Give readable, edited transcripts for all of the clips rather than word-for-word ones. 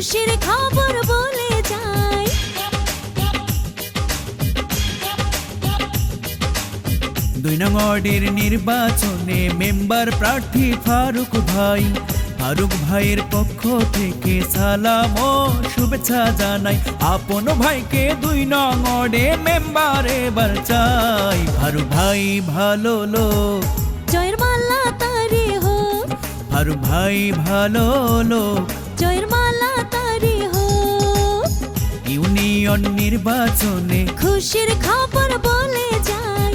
খুশির খবর বলে যাই। ২ নং ওয়ার্ডের নির্বাচনে মেম্বার প্রার্থী ফারুক ভাই। ফারুক ভাইয়ের পক্ষ থেকে সালাম ও শুভেচ্ছা জানাই। আপন ভাইকে ২ নং ওয়ার্ডে মেম্বার এবার চাই। ফারুক ভাই ভালো লোক, জয়ের মালা তারি হোক। ফারুক ভাই ভালো লোক, জয়ের মালা তারি হোক। ইউনিয়ন নির্বাচনে খুশির খবর বলে যাই।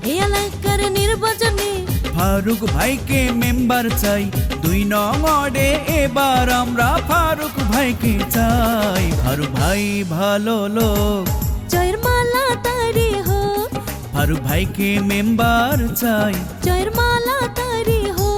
এই এলাকার নির্বাচনে ফারুক ভাইকে মেম্বার চাই। ২ নং ওয়ার্ডে এবার আমরা ফারুক ভাইকে চাই। ফারুক ভাই ভালো লোক, জয়ের মালা তারি হোক। ফারুক ভাইকে মেম্বার চাই। জয়ের মালা তারি হোক।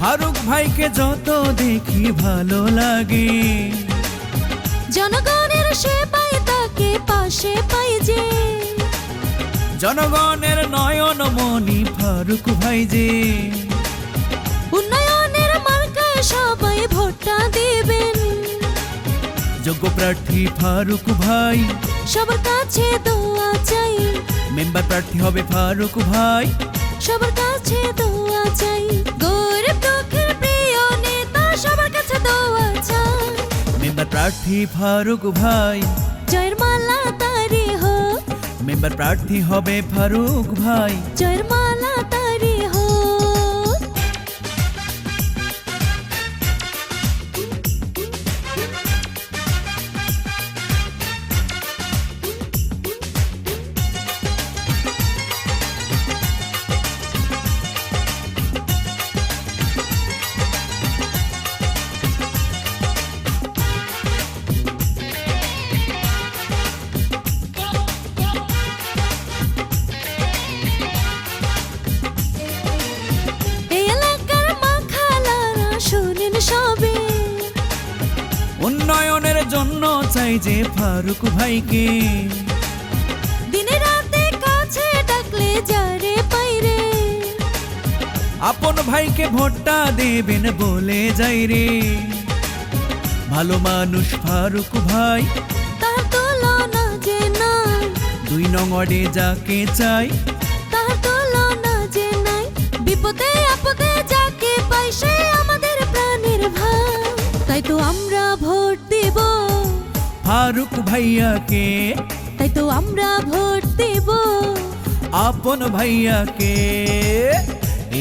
ফারুক ভাইকে যত দেখি ভালো লাগে। জনগণের সেবায় তাকে পাশে পাই যে। জনগণের নয়ন মনি ফারুক ভাই যে। উন্নয়নের মার্কায় সবাই ভোটটা দেবেন। যোগ্য প্রার্থী ফারুক ভাই, সবার কাছে দোয়া চাই। মেম্বার প্রার্থী হবে ফারুক ভাই। সবার কাছে দোয়া চাই। গরিব দুঃখের প্রিয় নেতা, সবার কাছে দোয়া চাই। মেম্বার প্রার্থী ফারুক ভাই, জয়ের মালা তারি হোক। মেম্বার প্রার্থী হবে ফারুক ভাই। জয়ের মালা তারি হোক। এই এলাকার মা খালারা শোনেন সবে। উন্নয়নের জন্য চাই যে ফারুক ভাইকে। দিনে রাতে কাছে ডাকলে যারে পাইরে। আপন ভাইকে ভোটটা দেবেন বলে যাই রে। ভালো মানুষ ফারুক ভাই, তার তুলনা যে নাই। ২ নং ওয়ার্ডে যাকে চাই। তার তুলনা যে নাই। বিপদে আপদে যাকে পাই সে আমাদের প্রাণের ভাই। তাই তো আমরা ভোট দেব ফারুক ভাইয়াকে, তাই তো আমরা ভোট দেব আপন ভাইয়াকে।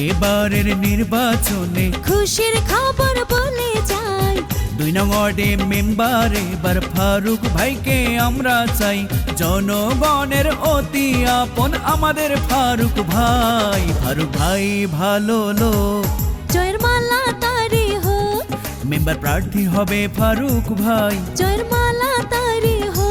এবারের নির্বাচনে খুশির খবর বলে যাই। ২ নং ওয়ার্ডে মেম্বার এবার ফারুক ভাইকে আমরা চাই। জনগণের অতি আপন আমাদের ফারুক ভাই। ফারুক ভাই ভালো লোক, জয়ের মালা তারি হোক। মেম্বার প্রার্থী হবে ফারুক ভাই। জয়ের মালা তারি হোক।